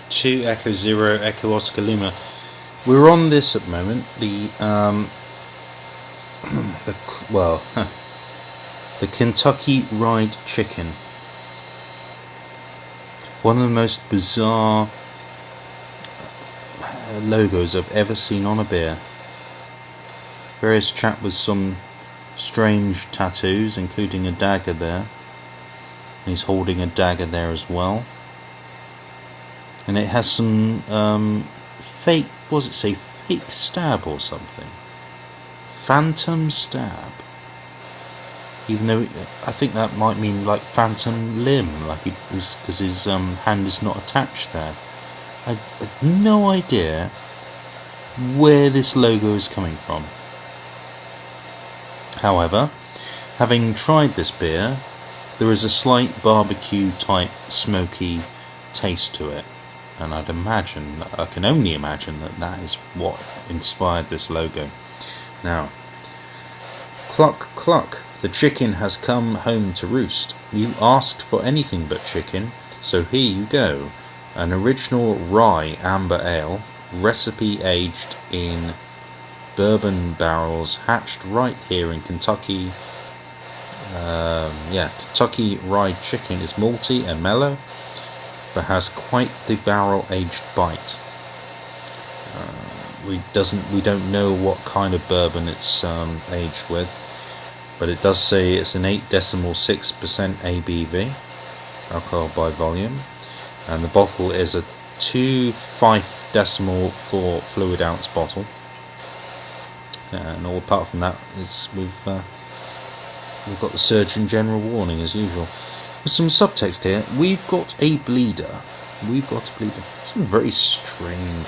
2 Echo Zero Echo Oscar Lima. We're on this at the moment. The the Kentucky Ryed Chiquen. One of the most bizarre logos I've ever seen on a beer. Various chap with some strange tattoos, including a dagger there. And he's holding a dagger there as well. And it has some fake, what does it say, fake stab or something? Phantom stab. Even though I think that might mean like phantom limb, like because his hand is not attached there. I have no idea where this logo is coming from. However, having tried this beer, there is a slight barbecue type smoky taste to it, and I can only imagine that is what inspired this logo. Now, cluck cluck, the chicken has come home to roost. You asked for anything but chicken, so here you go. An original rye amber ale, recipe aged in bourbon barrels, hatched right here in Kentucky. Kentucky Ryed Chiquen is malty and mellow, but has quite the barrel-aged bite. We don't know what kind of bourbon it's aged with, but it does say it's an 8.6% ABV, alcohol by volume, and the bottle is a 2.5.4 fluid ounce bottle. And all apart from that is we've got the Surgeon General warning as usual. With some subtext here, we've got a bleeder. Something very strange.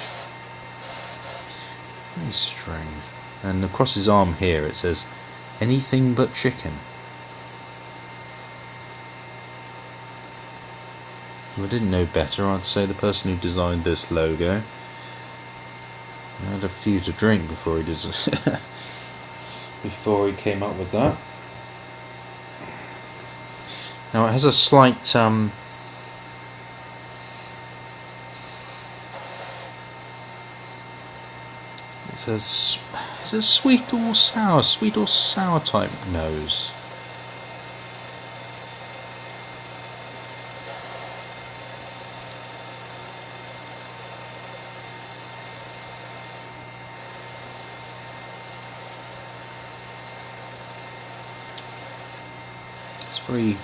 Very strange. And across his arm here it says, anything but chicken. If I didn't know better, I'd say the person who designed this logo had a few to drink before he came up with that. Now it has a slight it says sweet or sour type nose. It's very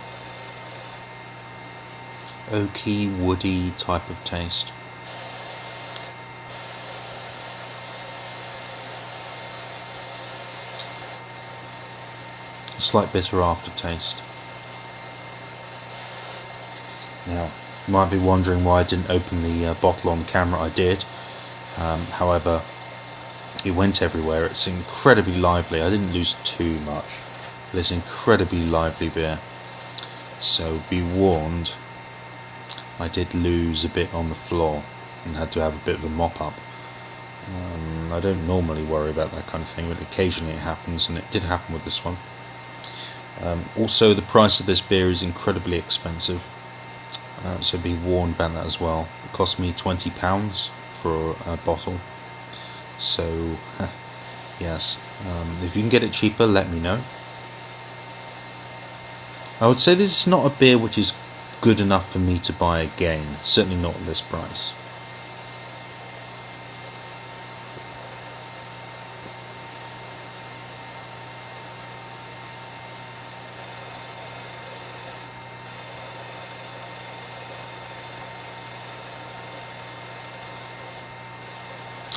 oaky, woody type of taste. A slight bitter aftertaste. Now, you might be wondering why I didn't open the bottle on camera. I did. However, it went everywhere. It's incredibly lively. I didn't lose too much. But it's incredibly lively beer. So be warned. I did lose a bit on the floor and had to have a bit of a mop up. I don't normally worry about that kind of thing, but occasionally it happens, and it did happen with this one. Also, the price of this beer is incredibly expensive, so be warned about that as well. It cost me £20 for a bottle, so yes, if you can get it cheaper, let me know. I would say this is not a beer which is good enough for me to buy again, certainly not at this price.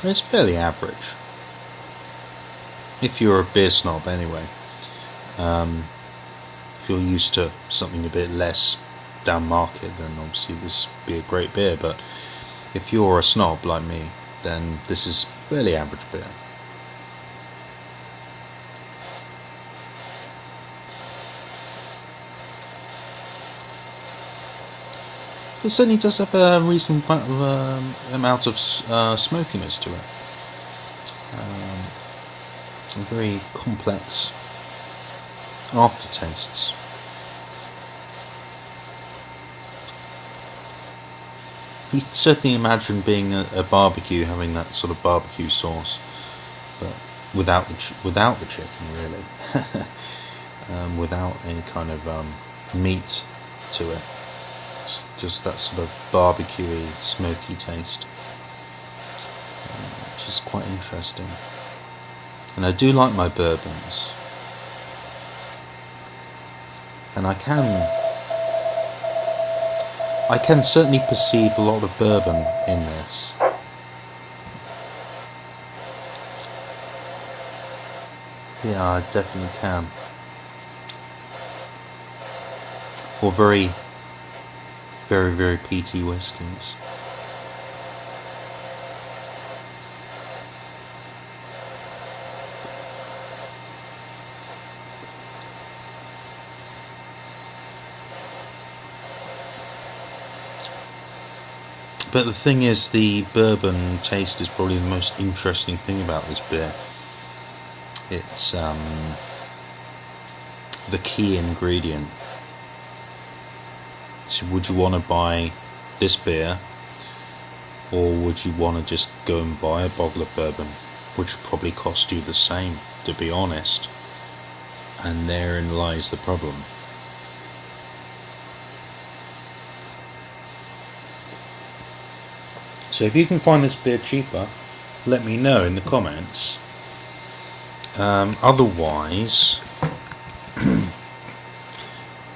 It's fairly average, if you're a beer snob anyway. If you're used to something a bit less down market, then obviously this would be a great beer, but if you're a snob like me, then this is fairly average beer. It certainly does have a reasonable amount of smokiness to it. Very complex aftertastes. You can certainly imagine being a barbecue, having that sort of barbecue sauce, but without the chicken, really, without any kind of meat to it. Just that sort of barbecuey, smoky taste, which is quite interesting. And I do like my bourbons, and I can certainly perceive a lot of bourbon in this. Yeah, I definitely can. Or very, very, very peaty whiskies. But the thing is, the bourbon taste is probably the most interesting thing about this beer. It's the key ingredient. So would you want to buy this beer, or would you want to just go and buy a bottle of bourbon, which would probably cost you the same, to be honest? And therein lies the problem. So if you can find this beer cheaper, let me know in the comments. Otherwise,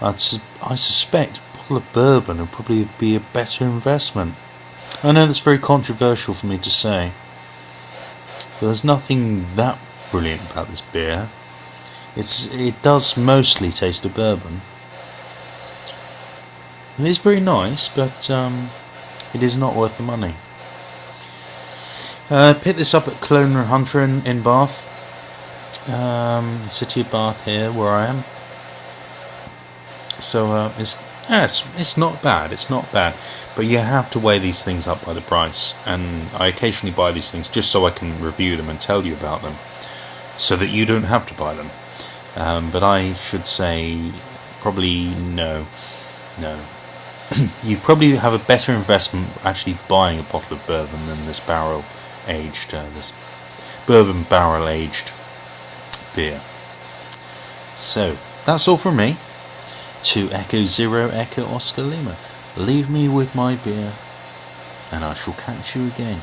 I suspect a bottle of bourbon would probably be a better investment. I know that's very controversial for me to say, but there's nothing that brilliant about this beer. It does mostly taste of bourbon. It is very nice, but it is not worth the money. Picked this up at Clone and Hunter in Bath, city of Bath here, where I am. So it's not bad. It's not bad, but you have to weigh these things up by the price. And I occasionally buy these things just so I can review them and tell you about them, so that you don't have to buy them. But I should say probably no. You probably have a better investment actually buying a bottle of bourbon than this this bourbon barrel aged beer. So that's all from me. To Echo Zero Echo Oscar Lima. Leave me with my beer, and I shall catch you again.